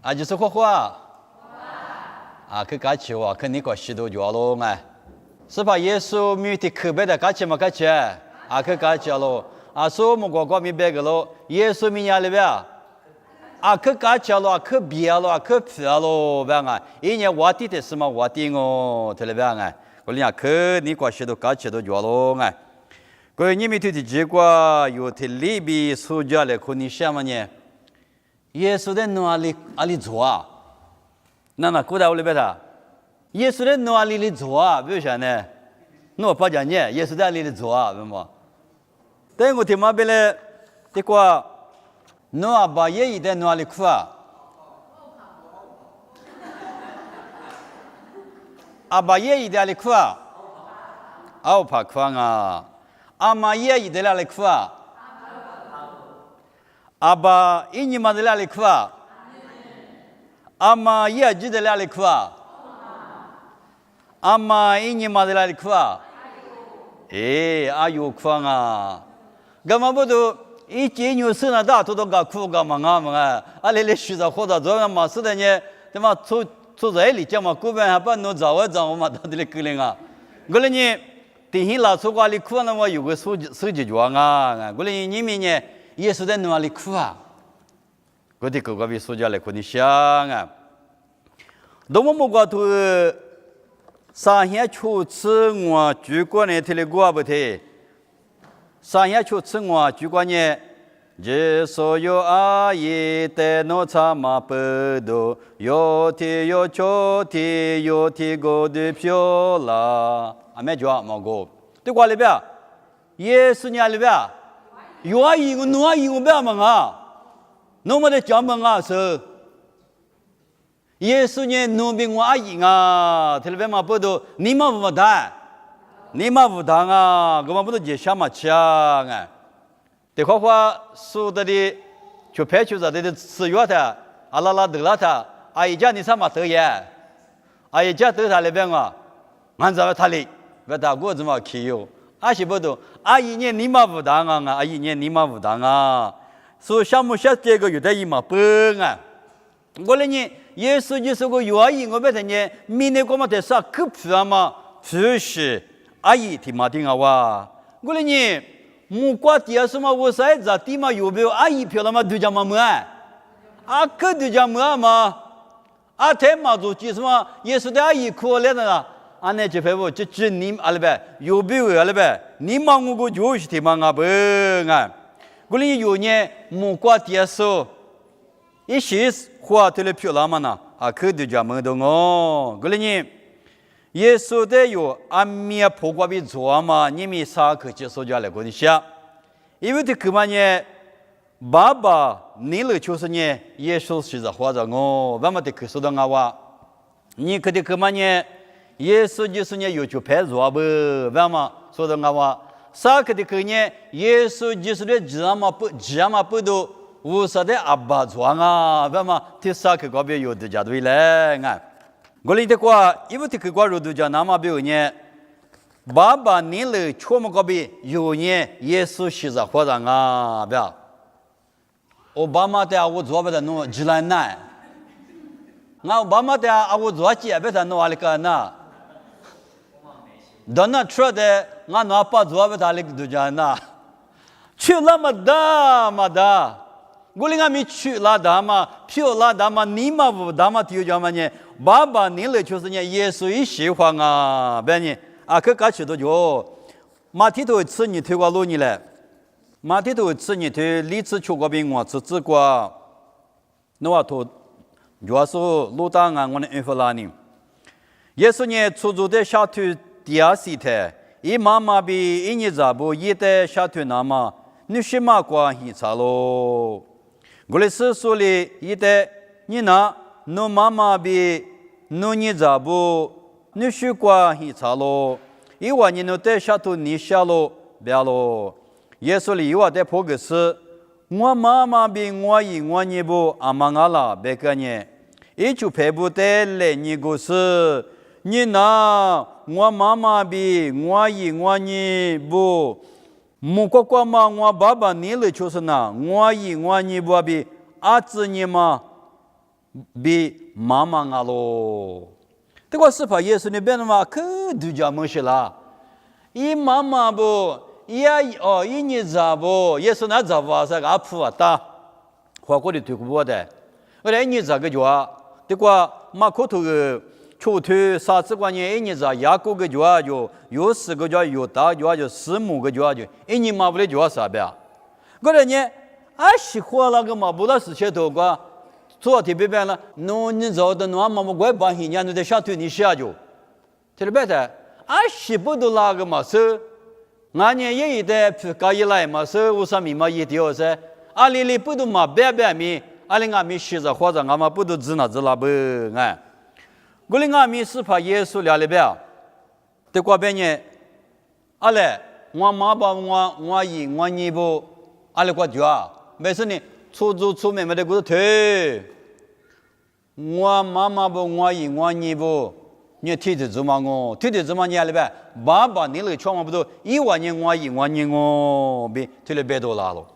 啊，就是画画。啊，去搞起哇，肯定搞许多角咯哎。是把耶稣米的口碑的搞起嘛搞起，啊去搞起咯。啊，说我们国明白个咯，耶稣米伢里边。啊，去搞起了，去别了，去皮了，别个，一年我地的什么我地哦，对了别个，我俩去你关系都搞起都绝了哎。个你们对的结果有的里边苏家来看你什么呢？耶稣的哪里做啊？那古代我里边他，耶稣的哪里做啊？为啥呢？我不讲呢，耶稣在哪里做啊？为么？但我听嘛别来，这个。诺把爷爷的诺里哭啊，阿把爷爷的里哭啊，奥帕哭啊，阿妈爷爷的里哭啊，阿爸姨娘们的里哭啊，阿妈爷爷的里哭啊，阿妈姨娘们的里哭啊，哎，阿有哭啊，干嘛不都？一见牛生了大，都搞苦搞忙啊忙啊！啊，来学着或者做那嘛事的呢？他妈出在里讲嘛，古边还把弄找我嘛，到底来给人啊！我来呢，电信拉出瓜里苦那么有个手机装啊！我来你们呢，也是在哪里苦啊？我的哥哥比手机来可你想啊！那么过头，上天出吃我主管呢，他来过不提。上下出吃我主管呢，这所有阿姨的农场嘛不多，有天有秋天有天过的漂亮，阿妹讲毛哥，对瓜里边，耶稣娘里边，有阿姨我农阿姨我不要问啊，农么的讲问啊是，耶稣娘农民我阿姨啊，这里边嘛不多，你们不谈。你嘛不当啊，我们不都接下嘛抢啊？这话说的就拍出来的吃药的，阿拉得了他，阿姨家你什么得也？阿姨家得他那边啊，俺怎么他哩？不打过怎么去哟？阿是不懂，阿姨呢你嘛不当啊？阿姨呢你嘛不当啊？所以项目下这个有的伊嘛笨啊。我来呢，耶稣就是个有阿姨，我不听呢，明年我们在啥可皮啊嘛？皮是。阿姨听嘛听啊哇！我来呢，木瓜地什么我啥子地嘛有没有？阿姨漂亮嘛都讲嘛么？啊，可都讲么嘛？啊，太嘛做几什么？也是的阿姨可怜的啦。啊，那就陪我这你阿里边有没有阿里边？你嘛我个就是听嘛啊不啊？我来有呢木瓜地说，一些花特别漂亮嘛呢？啊，可都讲么的哦。我来呢。耶稣的有阿弥陀佛比做嘛，你们啥可接受下来过的下？因为这个嘛呢，爸爸你了就是呢，耶稣是在活着我，我们得可说的我话，你可得个嘛呢，耶稣就是呢有就拍做不，我们说的我话，啥可得个呢？耶稣就是呢，只嘛不都无啥的阿爸做啊，我们这啥可个别有的家对来啊。我哩的话，因为这个话，如都讲那么表呢，爸爸你了，全部个别有呢，耶稣是在活着啊，不要。奥巴马的我做不得弄吉兰奈，奥巴马的我做几不得弄阿里个那，Donald Trump的我哪怕做不得阿里个都讲那，去那么大嘛大。我哩俺们去拉达嘛，票拉达嘛，你嘛不达嘛，就讲嘛呢，爸爸你了就是呢，耶稣一喜欢啊，别呢，啊，可搞起多久？马蹄头吃你推过路你来，马蹄头吃你推，李子吃过饼我吃过，那话头，主要是路当啊，我的恩福拉呢，耶稣呢，出租的小腿第二西台，一妈妈比一年咋不一的小腿那么，你什么关系差喽？我的是说的，一代你那侬妈妈比侬你咋不，你是关系差咯？因为你侬在下头你下咯，别咯。耶稣里我在破个是，我妈妈比我姨我你不阿妈阿拉别个呢，一就陪不得来你个是，你那我妈妈比我姨我你不。木瓜瓜嘛，我爸爸你了就是那，我姨我你不比阿子你嘛，比妈妈啊喽。这个是怕耶稣那边的嘛，可都叫么事啦？一妈妈不，一你咋不？耶稣那咋不是个阿普啊打，花过的推过的。我来你咋个叫啊？这个马可头个出头啥子关键？你咋雅各个叫就有四个叫有大叫就四母个叫就，你妈不的叫啥呗？我来呢，喜欢那个嘛，不那是切头个。昨天别别了，你找的妈妈我帮你伢你在下头你下就，听得白的？喜不都那个嘛是，俺年也一代搞一来嘛是，我上面嘛一条噻，里不都嘛白米，里俺们洗着或者俺们不都知那不哎，我里俺们是怕耶稣了里边，在过边呢，嘞，我妈把我姨我姨不，里过家，没事呢。出门没得个腿，我妈妈不，我姨我姨不，你天天做嘛我，天天做嘛你里边，爸爸你那个窗嘛不都一万年我姨我姨我比天天别多拉了，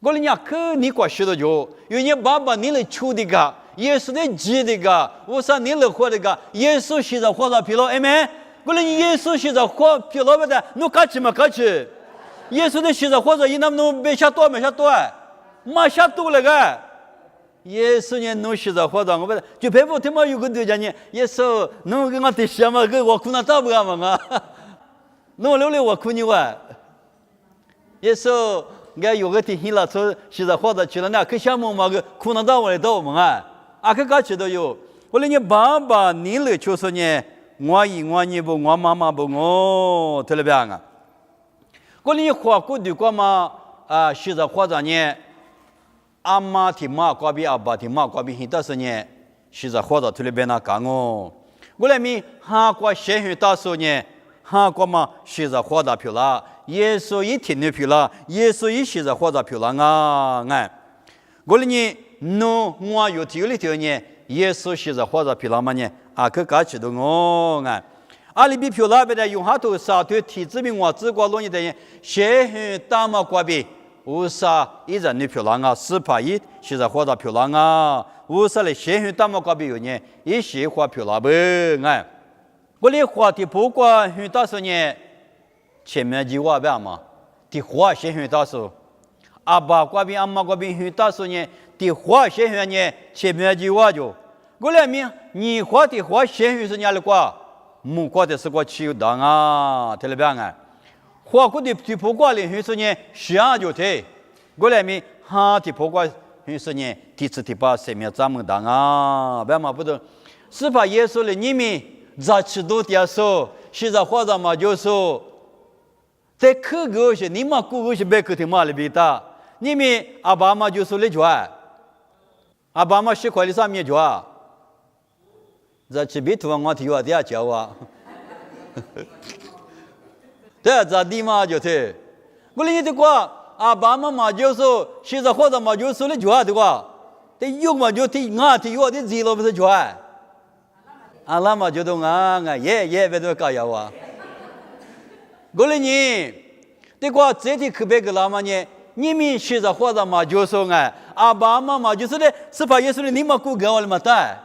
我哩伢可你过许多久，有你爸爸你那求的个，耶稣的记的个，我说你那活的个，耶稣现在活着疲劳，哎没，我哩耶稣现在活疲劳不的，侬干起嘛干起，耶稣的现在活着，伊那么侬没下多没下多哎。马下多了个，耶稣呢？侬现在活着，我不是就别不他妈有个对象呢？耶稣，侬跟我对象嘛，跟我可能找不着嘛啊！侬留我可你哇？耶稣，我有个对象了，说现在活着去了，那可项目嘛个可能找我来找嘛啊！可搞起都有。我说你爸爸，你来就是呢？我姨我姨不，我妈妈不，我听了别啊？我说你活过对过嘛？现在活着呢？阿妈的妈瓜比阿爸的妈瓜比，现在是呢，现在活到土里边那干哦。我来咪韩国先去打说呢，韩国嘛现在活到漂亮，耶稣一天的漂亮，耶稣一现在活到漂亮啊！哎，我来呢，我有条里头呢，耶稣现在活到漂亮嘛呢？可搞起的哦哎。阿里比漂亮边的用下头沙头体质比我自个容易的人，先去打嘛瓜比。乌沙一人的漂亮啊，481现在活到漂亮啊，乌沙的先去打嘛瓜比有呢，一些花漂亮不哎，我的花的不管去打时呢，前面几话别嘛，的花先去打时，阿爸瓜比阿妈瓜比去打时呢，的花先去呢，前面几话就，我来明你花的花先去是哪里瓜，木瓜的是瓜起有当啊，听了别哎。花过的地坡瓜里，就是呢，下就对。过来咪哈地坡瓜，就是呢，第四第八生命咱们当啊，别嘛不懂。是把耶稣的你们咋去多点说，现在花着嘛就说，在可个些，你们个个些别个听嘛里边的，你们阿爸妈就说的话，阿爸妈习惯的上面话，咋去别图我听话的教啊。对，咋地嘛就对。我哩的话，阿爸妈嘛就说，现在或者嘛就说的话的话，得有嘛就听俺听我的字了不是话。阿拉嘛就都俺也别都搞呀哇。我哩呢，的话这里可别个拉嘛呢？你们现在或者嘛就说阿爸妈嘛就是的，是怕也是的，你们过给我了嘛带，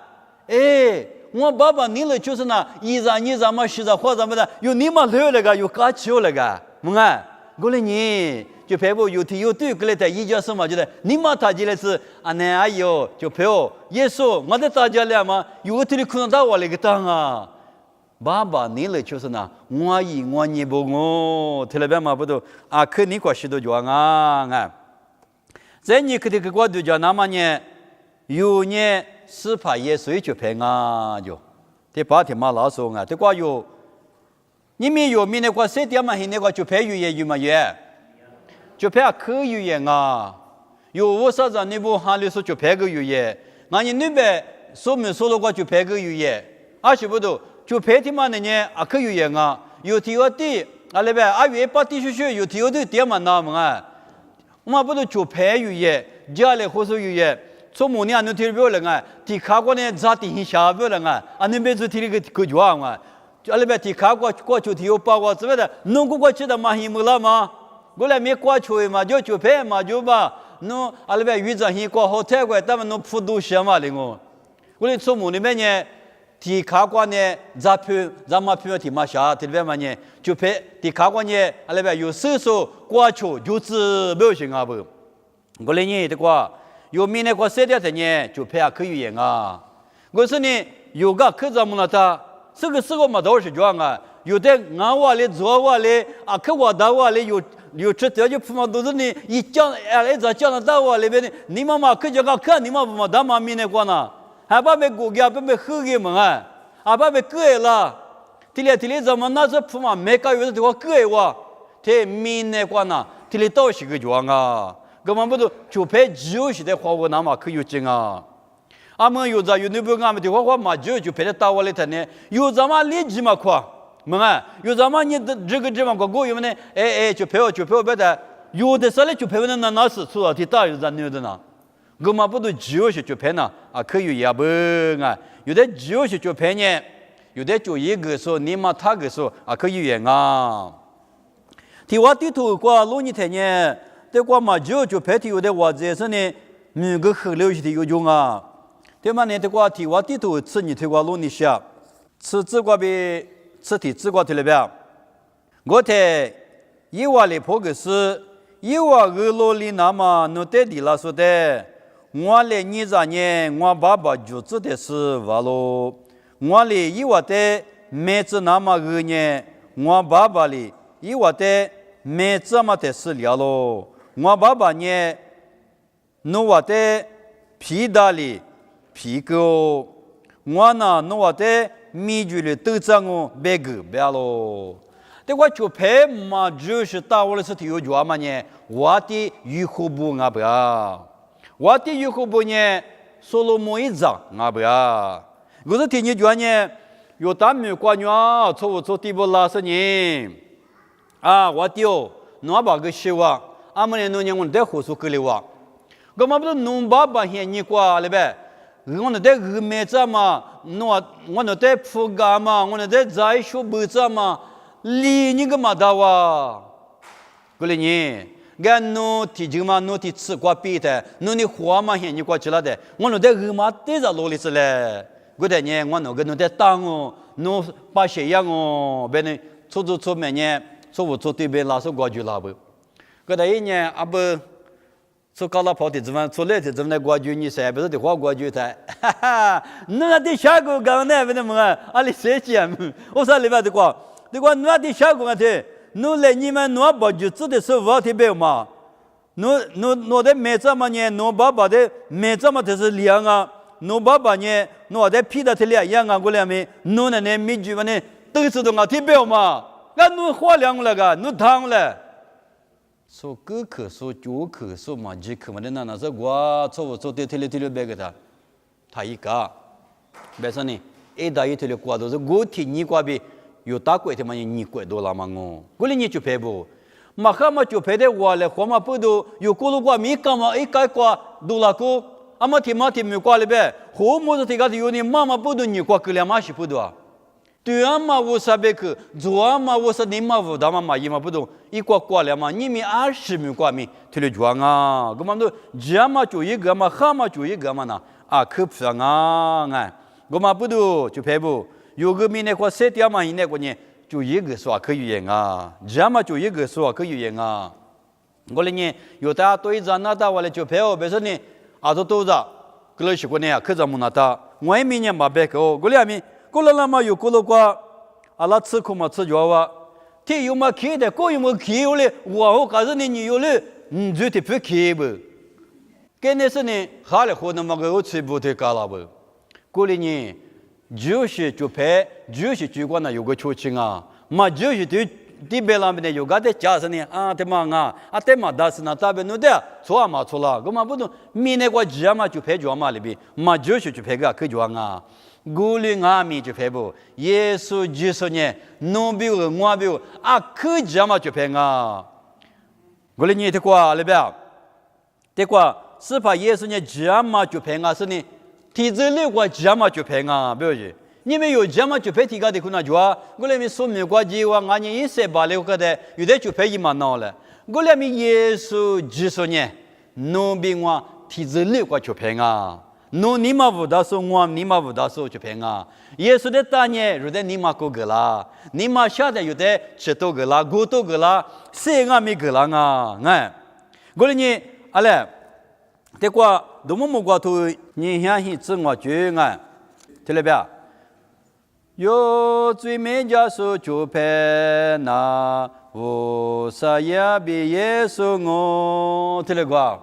哎。我爸爸你了就是那一让你让嘛现在或者么的有你们留那个有搞起那个么啊我哩你就陪我有天有对过来的一家什么就的你们大家来是那哎呦就陪我耶稣我的大家来嘛有天可能到我那个当啊爸爸你了就是那我姨我姨不我听了别嘛不都可你过许多就在你可的个国度叫那么呢有呢是怕耶稣就陪啊就，这八天嘛老说这个有，你们有名的话3点嘛，现在话就陪语言有嘛耶，就陪可语言啊，有我啥子你不喊的说就陪个语言，那你那边说明说的话就陪个语言，是不都就陪的嘛那呢可语言啊，有第二地那边月把地区有第二地点嘛那么我们不都就陪语言，家里或是语言。从某年那天不了啊，提卡过呢，咋地下不了啊？那边就提了个句话嘛，那边提卡过去提有包括之类的，弄过去的嘛，没了嘛，过来没过去嘛，就陪嘛就吧，弄那边遇着过好太过，他们弄普渡些嘛的我， 우리 소문이 뭐냐 디카관에 자마표 디마샤 들베만에 주페 디카관에 알레베 요스소 과초 요즈 묘싱아부 골레니 데과 요민에 과 세디아데니 주페아 그 유행아 그것은 요가 그 자문하다 쓰고 도시 좋아가 요데 나와레 조와레 아크와다와레 요 쳇여지 품어도니 이전 알레자 쩐다와레베니 니마마 그저가 그 니마마 다마미네 과나 아바베 고기 아바베 흑이 뭐가 아바베 끄에라 틸레 자만나서 품아 메카 요서 되고 끄에와 대 민네 과나 틸레 도시 그 좋아가 그만보도 주페 지오시대 화고 남아 그 유증아 아마 요자 유니브가 하면 되고 화 주페레 따월레 타네 요자마 리지마 과 뭐가 요자마니 저거지마 고 요면에 에에 주페오 베다 요데살레 주페는 나나스 수아 디타 요자니드나 그마보도 지오시 주페나 그 유야벙아 요데 지오시 주페냐 요데 주 이거서 니마 타거서 그 유행아 디와티토과 로니테냐 대과마 저 배티 요데 와제서네 그 흘려시디 요종아 대만에 대과 디와티토 쓰니 대과 로니샤 쓰즈과비 쓰티 쓰과 들려봐 고테 이와리 보그스 이와 의로리 나마 노테디라소데 원래 니자네 와바바 주츠데스 발로 원래 이와테 메츠 나마 그네 와바발리 이와테 메츠마테스리알로 와바바네 노와테 피달리 피고 와나 노와테 미주리 뜨장오 베그 베알로 대과 주페 마주시 따올스 티요 주아마네 와티 유후부가바 와티 유후부네 솔로모이자 나바 그래서 티니 주아네 요담미 과냐 초티볼라스니 와티오 노바 그시와 아무네 노냥은 대호수 끌리와 그마도 눈바바 히니과 레베 원데 그메자마 노 원데 푸가마 원데 자이쇼 부자마 리니그마다와 그러니 간노 티지마 노티츠 과피테 노니 후아마 히니과 칠라데 원데 그마테자 로리슬레 그데니 원노 그노데 땅오 노 파셰양오 베네 초조초메니 초부초티베 라서 과줄라부 그다이니 아부 소칼라 포티 즈만 솔레티 즈네 과주니 세베도 데 과주타 나디 샤고 가네 베네 뭐가 알리 세치암 오살리바데 과 데과 나디 샤고 가테 노레 니만 노 바주츠데 소바티베마 노데 메자마니 노바바데 메자마데스 리앙아 노바바니 노데 피다텔리아 양아 골레미 노네 미주바네 뜨스도가 티베마 간노 화량라가 노 당래 소 그크 소 조크 소 마지크만에 나나서 과 초초테 텔레텔레 베게다 다이까 베서니 에다이 텔레 과도서 고티 니과비 요타고 에테마니 니고 돌아망고 골리니 주페보 마카마 주페데 와레 호마푸도 요콜로과 미카마 이카과 돌아고 아마티마티 미과레베 호모도티가 요니 마마푸도 니과 클레마시 푸도아 tuama wosabe ke zoama wosanima vodama mayima budo ikwa kwalama nimi ashimi kwami tele juanga gomando jama chuyi gama khama chuyi gama na akhupsanga nga goma budo chupebu yogmine kwa setiama ine kwenye chuyi ge swa khuyuyenga jama chuyi ge swa khuyuyenga golenya yota toi zanata wale chupeo besoni adotoza kloshi kwenye khazamunata ngwaiminya mabeko golyami 콜라라마 요콜로과 알라츠코마 츠조와 티유마 키데 코유마 키올레 와호 가즈니 요레 즈티 페케브 케네스니 할레 호나마가 오츠부테 칼라브 콜리니 주시 주페 주시 주관나 요거 초칭아 마 주시 디벨람네 요가데 자스니 테마가 아테마 다스나 타베노데 소아마 촐라 고마부도 미네과 지아마 주페 조마리비 마 주시 주페가 그 조앙아 굴링아미 주페부 예수 지소nye 노비우 응와비우 그 자마 주페가 굴링이 데과 레베 데과 스파 예수nye 자마 주페가 스니 티즈리과 자마 주페가 벼지 니메 요 자마 주페티가 데구나 좋아 굴레미 소미과 지와 아니 이세 발레오카데 유데 주페이만 나올래 굴레미 예수 지소nye 노비와 티즈리과 주페가 努尼玛不达索，我尼玛不达索就平啊。耶稣的大年，如得尼玛过个啦，尼玛下的有的吃多个啦，过多个啦，谁个没个啦啊？哎，我哩你阿嘞，这个多么么个图，你想起自我觉啊？听了没？有最美家属就拍那无啥也比耶稣我听了个。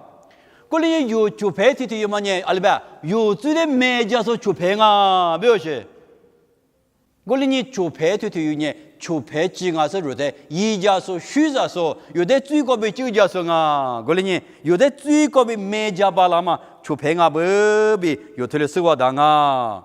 过来有就拍的有么呢？阿里边有最的美家属就拍啊，不要去。过来你就拍的有呢，就拍几个是如的，一家属、虚家属，有的最高比九家属啊。过来你有的最高比美家巴拉嘛，就拍啊不比有的是我当啊。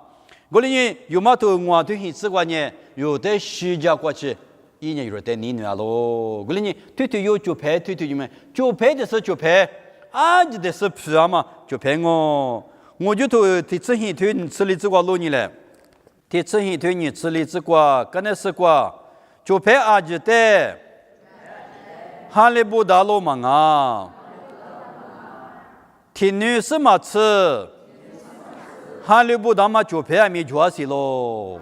过来你有嘛都我对很吃过呢，有的虚家过去。一年有的你女儿咯，过来你对有就拍，对有么？就拍的是就拍。啊，你的是皮啊嘛，就骗我就头提吃很推你吃里之瓜路你嘞，提吃很推你吃里之瓜，跟那是瓜，就骗啊就的，哈利布达路嘛啊，提女是嘛吃，哈利布达嘛就骗没抓死咯，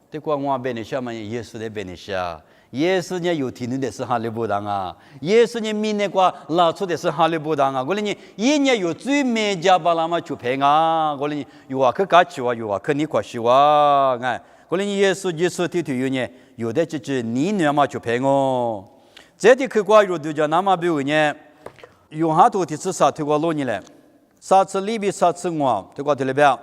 这瓜我别你下嘛，耶稣的别你下。耶稣呢有听的是哈利波当啊，耶稣呢明那个拉出的是哈利波当啊，我哩呢一年有最美家巴拉嘛就平啊，我哩呢有啊去搞起哇，有啊去你过去哇，哎，我哩呢耶稣提有呢，有的就是你女嘛就平哦，这里去过有就叫那么比如呢，用哈多的是啥推过路呢嘞，啥次里边啥次我推过这里边，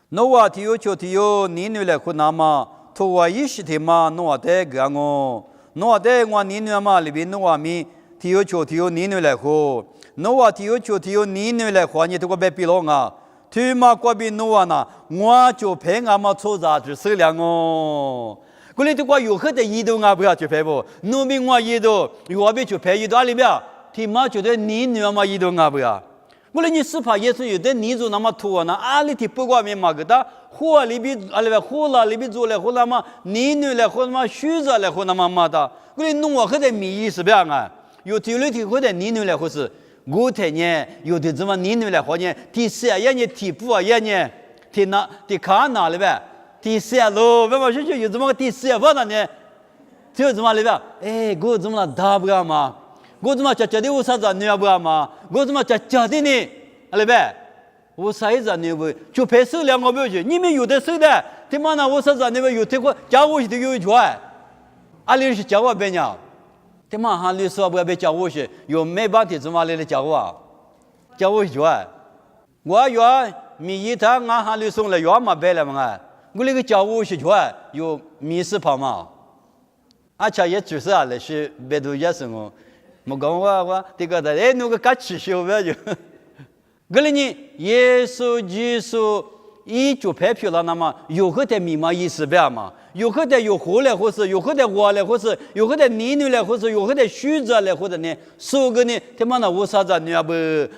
那我提有你女来去那么。托我一时天嘛，诺得个我，诺得我你女嘛里边诺咪，提有你女来喝，诺提有你女来喝，你这个别比了啊，提嘛过边诺呐，我就陪俺嘛出杂志收了我，过来这个有何的移动啊？不要去陪不，农民我移动，我别去陪移动啊里边，提嘛觉得你女嘛移动啊不要。我来你是怕耶稣有的你做那么多呢？阿里提不过面嘛个的，火里边阿里边火了里边做了火那么你女来火那么虚着来火那么嘛的，我来弄我可得米意思不样啊？有条里提或者你女来火是，我太呢有的怎么你女来火呢？第四啊，也呢提不啊也呢提哪提看哪里呗？第四啊喽，为嘛就有怎么个第四啊？不然呢？就怎么里边？哎，我怎么打不干嘛？我怎么家的我啥子女不嘛？我怎么家的呢？阿里呗，我啥子女不？就拍手两个不去，你们有的手的，他妈呢？我啥子女不？有这个家务都有一圈，阿里是家务别鸟，他妈哈律师不要被家务去，有没办法怎么来的家务啊？家务一圈，我原米一趟俺哈律送了原嘛白了嘛？我那个家务一圈有米是跑嘛？阿cha也就是啊，那是别多也是我。我讲我这个的，哎，那个搞气球不要就，可能你耶稣基督一就拍票了，那么有何的密码意思不要嘛？有何的有活来或是有何的活来或是有何的女女来或是有何的虚着来或者呢？所个呢，他妈那我啥子女啊不？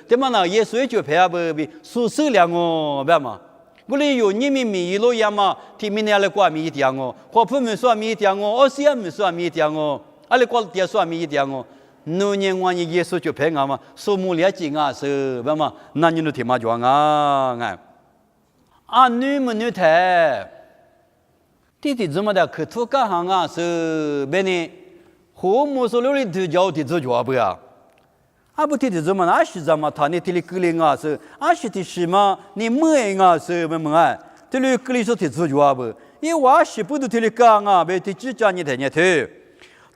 他妈那耶稣就拍不比属手两哦，不要嘛？我哩有你们米一路样嘛，提明年来挂米一点哦，或普门说米一点哦，西亚门说米一点哦，阿里挂点说米一点哦。农年我你耶稣就陪我嘛，数目了解啊是不嘛？那你都听嘛讲啊哎，啊女么女太，弟弟怎么的可土干行啊是别呢？和木所留的头脚的做脚不呀？啊不弟弟怎么那是怎么他你这里格里啊是？啊是的是嘛？你没啊是不么哎？这里格里说的做脚不？因为我是不都这里干啊，别的几家你睇你睇。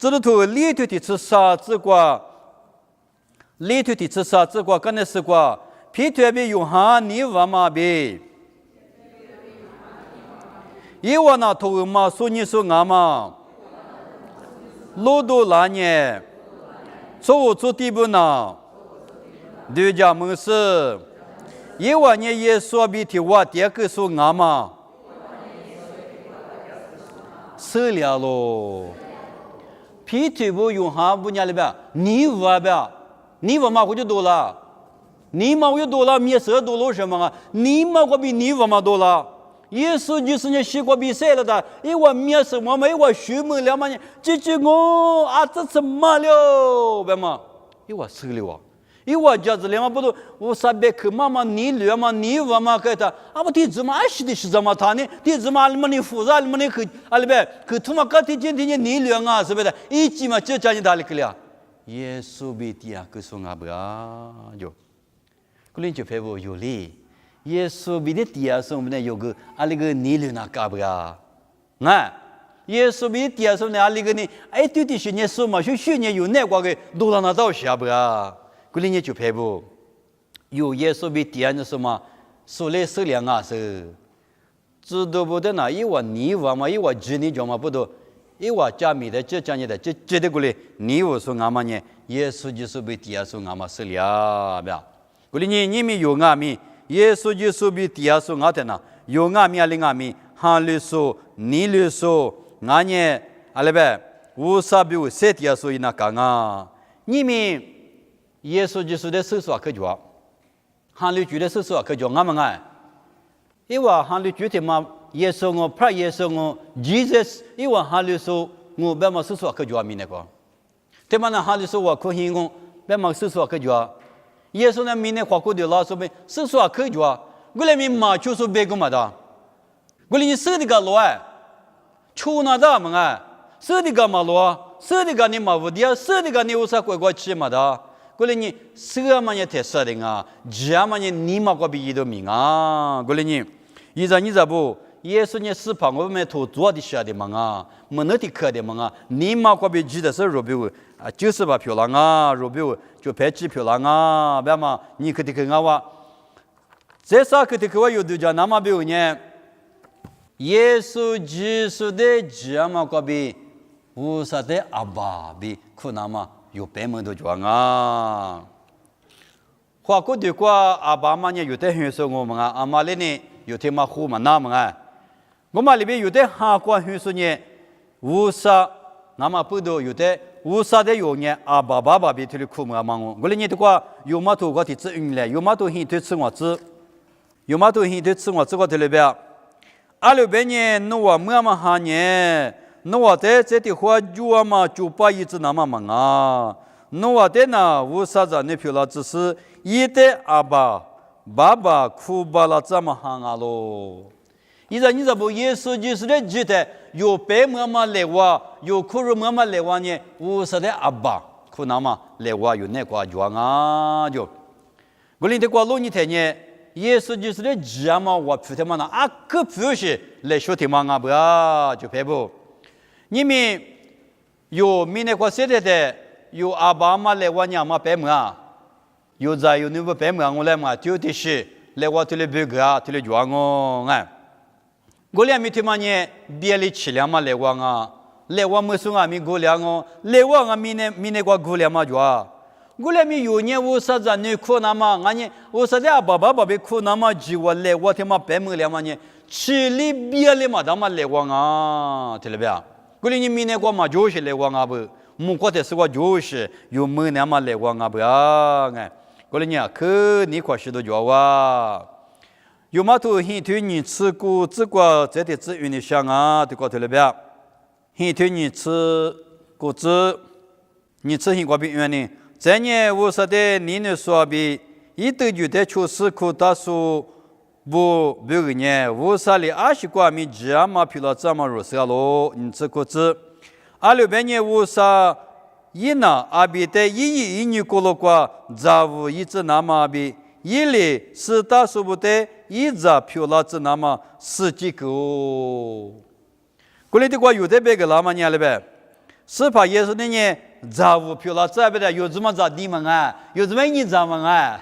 这里头里头的吃啥子瓜？里头的吃啥子瓜？跟那是瓜，皮特别用哈你话嘛别？因为那头嘛说你说俺嘛，路多拉呢，做地不呢？对家门是，因为你也说比提我第个说俺嘛，死了喽。皮特不用哈不伢里边，你话边，你话嘛我就多了，你嘛我就多了，没事多了什么啊？你嘛我比你话嘛多了，耶稣就是你西瓜比赛了的，因为没事我们因为学门了嘛呢，这我啊这怎么了？别嘛，因为死了啊，伊我家子连嘛不都我啥别去妈妈你略嘛你我嘛给他啊不弟子嘛是的是怎么他呢弟子嘛你们你复杂你们你去啊里边去他妈个提前你略啊是不是一起嘛就叫你打里去了耶稣比底下个送啊不啊就可能就佩服有理耶稣比的底下送不呢有个啊那个你略那个不啊啊耶稣比底下送呢啊那个呢哎对的是耶稣嘛就年有那个多让他到下不啊古里呢就佩服，有耶稣比底下的什么，说来说两啊是，知道不得那一碗泥瓦嘛，一碗纸泥叫嘛不多，一碗加米的这讲的这的古里泥瓦说俺们呢，耶稣就是比底下说俺们是俩不呀？古里呢你们有俺们，耶稣就是比底下说俺的呢，有俺们啊另俺们，哈律说泥律说，俺呢阿拉呗，无啥比我谁底下说伊那讲啊，你们。耶稣就是在手上可做，汉律举的手上可做，俺们哎，因为汉律举的嘛，耶稣我praise耶稣我 Jesus， 因为汉律说我别嘛手上可做米那个，对嘛那汉律说我可以我别嘛手上可做，耶稣那米那话过的老说没手上可做，我来米嘛就是别个嘛的，我来你手的个罗哎，出那的嘛哎，手的个嘛罗，手的个你嘛无的，手的个你有啥乖乖吃嘛的。过来你什么也特色的啊，什么也你嘛个比伊都明啊，过来你，伊在你这不，耶稣你是怕我们头做的些的嘛啊，没那的可的嘛啊，你嘛个比记得是罗比乌啊，98漂亮啊，罗比乌就100漂亮啊，别嘛，你可得看我话，这啥可得看我有对家那么比乌呢？耶稣基督的什么个比无啥的阿爸比可那么。有白门都讲啊，话过的话，阿爸妈呢有的很说我们啊，阿妈哩呢有的嘛呼嘛那么啊，我们里边有的哈过很说呢，无啥那么不多有的无啥的有呢，阿爸爸爸比头的苦嘛嘛我哩呢的话有嘛头个的子运来，有嘛头很对吃我子，有嘛头很对吃我子个头里边，阿里边呢侬话么嘛哈呢？侬话在这的话就啊嘛就把一直那么忙啊，侬话在那无啥子你票了只是一的阿爸爸爸哭巴了这么行啊喽。现在你这不耶稣就是在记得有白妈妈来话，有苦肉妈妈来话呢，无啥的阿爸苦那么来话有那个装啊就。我领的过路你睇呢，耶稣就是在记啊嘛，我皮他妈那啊个皮是来说的嘛啊不啊就赔不。你们有明年过生日的，有阿爸妈来我娘嘛白门啊，有在有你不白门我来嘛，就的是来我这里别个啊，这里装我哎，我俩没听嘛呢，别里吃两嘛来我啊，来我没送啊没过两哦，来我啊明年过过两嘛装，我俩没有年我啥子你苦那么，俺呢我啥子阿爸爸别苦那么就我来我听嘛白门两嘛呢，吃里别里嘛他妈来我啊，听了没有？过年明年过嘛就是来我阿不，木过的是我就是有明年嘛来我阿不啊哎，过年啊可你快许多叫哇，有嘛头很推你吃过这个这的资源的香啊，对过头了别，很推你吃果子，你吃很过别远呢，这年我说的你呢说比一头就得出事苦大数。不，别个呢，我啥哩20块米几啊嘛，皮了这么热色咯，你这个子，600年我啥一呢？阿比的一年过了过，杂物一直那么比一里是大数不得，一直皮了这那么10几个。过来的话有的别个那么年了呗，是怕耶稣的呢，杂物皮了这边的有这么杂地方啊，有这么你杂嘛啊？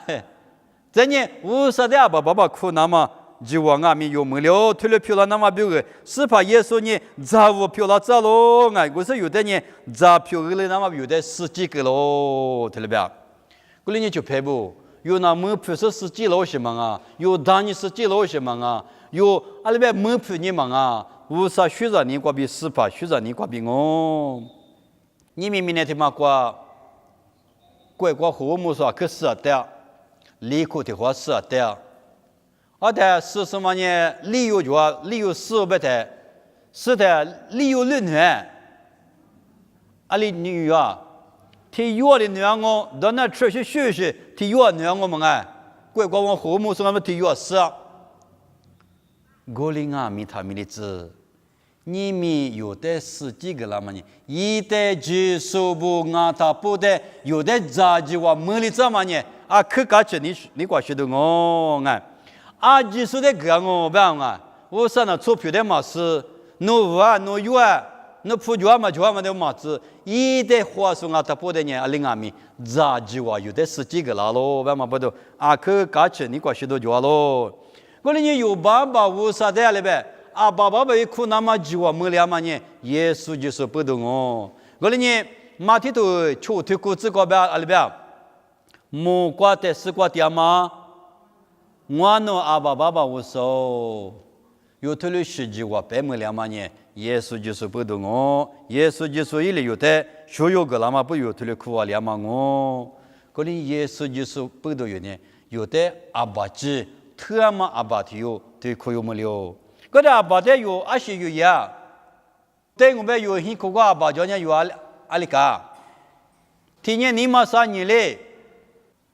这呢，无啥的阿爸爸苦那么就往阿面有没了，退了票了那么别个，是怕耶稣呢，杂物票了走咯，哎，我说有的呢，杂票了那么有的10几个咯，听了没有？过来呢就赔不，有那门票是10几了什么啊？有当你10几了什么啊？有阿里边门票你忙啊？无啥学着你挂比是怕学着你挂比我，你明年他妈挂，乖乖和我们说可是的。理科的话是的，而且是什么呢？理由就话理由是不的，是的理由论断。阿里女啊，体育的娘我，到那出去学习体育娘我们哎，国国我和睦是我们体育是。我领啊，米他米的字，你们有的十几个了嘛呢？一代技术部啊，他不得有的杂技话没的怎么呢？啊，去搞起你过去的我哎，啊，技术的个我不啊，我上那钞票的嘛是，弄啊弄有啊，弄铺脚嘛的嘛子，一代花送啊，他不得呢，啊，领啊米杂技话有的十几个了咯，不嘛不都啊，去搞起你过去的脚咯。我哩你有爸爸无啥的了呗？啊，爸爸被苦那么久啊，没了嘛呢？耶稣就是不懂哦。我哩你马蹄头出腿骨子个呗，啊里边，木瓜的丝瓜点嘛，我呢啊爸爸无手，有头里十几个白没了嘛呢？耶稣就是不懂哦。耶稣就是一里有的学有个了嘛，不有头里苦啊了嘛哦。我哩耶稣就是不懂有呢，有的阿爸子。特么阿爸提有对可有没了？嗰啲阿爸的有阿是有呀，对我们有很可个阿爸叫人有阿里卡，今年你妈3年嘞，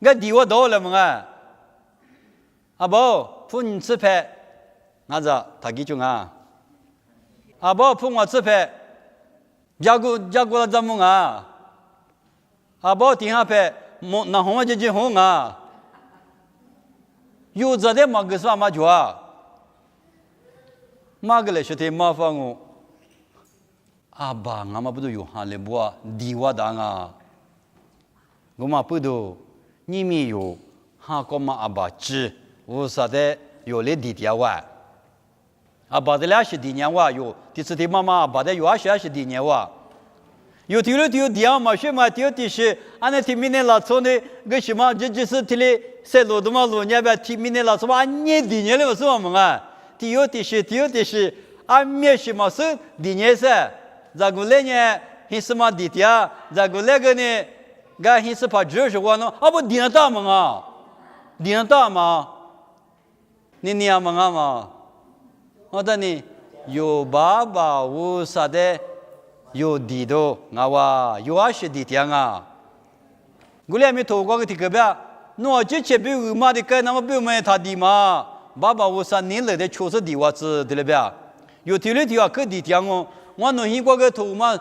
我地我到了嘛啊，阿爸付你吃饭，那着他几种啊？阿爸付我吃饭，加过了怎么啊？阿爸顶下饭，莫那红就红啊。有这的马个是嘛做啊？马个来说的麻烦我，阿爸俺们不都有哈嘞不啊？地瓦当啊，我们不都你们有哈个嘛阿爸知，我啥的有来地点哇？阿爸的俩是地年哇有，第四天妈妈阿爸的有二是地年哇。有丢了丢掉嘛，什么丢的是，俺那天明天拉错的，个什么就是提嘞，在路的嘛路那边天明天拉错嘛，年的年了是什么啊？丢的是，俺没什么事，的年是，咋个来呢？还什么地点？咋个来个呢？俺还是怕就是我呢，啊不地那大嘛啊？地那大嘛？你呀嘛嘛？我等你有爸爸无啥的。有地头，我有20地点啊！我俩没投过个地个呗，我这前边有嘛的个，那么不买他地嘛？爸爸我3年来的确实地娃子对了呗？有地了地啊，可地点哦，我弄一个个头嘛，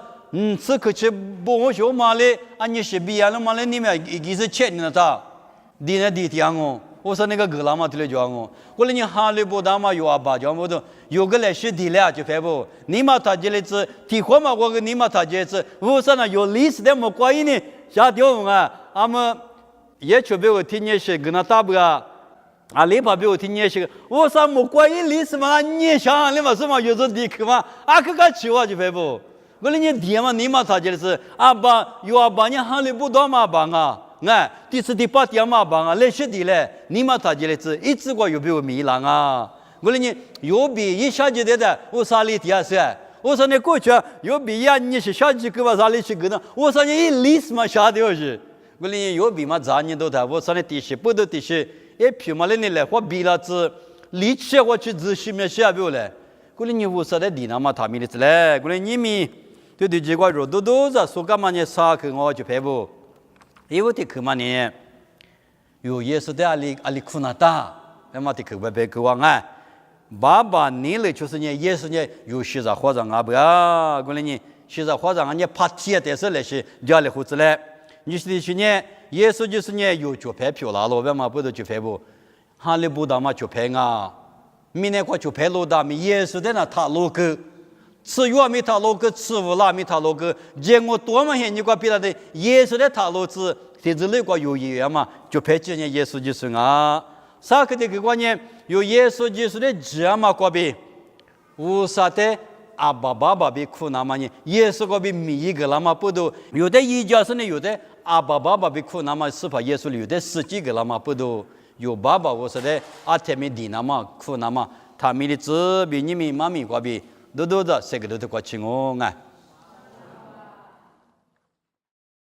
此刻去不我学嘛嘞，俺你是毕业了嘛嘞，你们一是钱呢他，地那地点哦。我说那个格拉嘛，对了讲我，我说你哈利波特嘛有阿爸讲我都有个来学地了就反不，你嘛他这里子提货嘛，我跟你嘛他这子，我说呢有历史的么关系呢，下掉啊，俺们也准备我听你是跟他打不啊，啊你把别我听你是，我说么关系历史嘛，你想你嘛什么有这地去嘛，啊个个去我就反不，我说你地嘛你嘛他这里子，阿爸有阿爸你哈利波特嘛爸啊。哎，第4、第8天嘛帮啊，来学的嘞，你嘛他这里子一直过有比我米郎啊，我说你有比一下就的，我啥里底下是？我说你过去有比呀，你是下几个吧啥里去个呢？我说你一历史嘛下的是，我说你有比嘛咋你都的，我说你第10不都第10，一批嘛你来我比了子，历史我去仔细面下不嘞，我说你我说的地那嘛他米的子嘞，我说你们对这个肉都在说干嘛呢？啥去我就排不。因为这可嘛呢，有耶稣的阿里苦那大，那么这可不别个往啊，爸爸你嘞就是呢，耶稣呢有些在化妆啊不呀，过来呢，些在化妆啊，你怕天但是那些家里胡子嘞，你是的去呢，耶稣就是呢有脚拍票啦咯，为嘛不都脚拍不？哈利波特嘛脚拍啊，明年过脚拍路的，耶稣的那他路个。吃药没他老个，吃无啦没他老个，见我多么些你个别的耶稣的他老子，这是那个有意愿嘛，就拍几年耶稣就是啊，啥个的个关键有耶稣就是的这嘛个别，无啥的阿爸比苦那么呢，耶稣个别每一个那么不都有的一家是呢，有的阿爸比苦那么是怕耶稣有的10几个那么不都有爸爸我说的阿天没地那么苦那么他们的子比你们妈咪个别。都的，这个都过去我啊。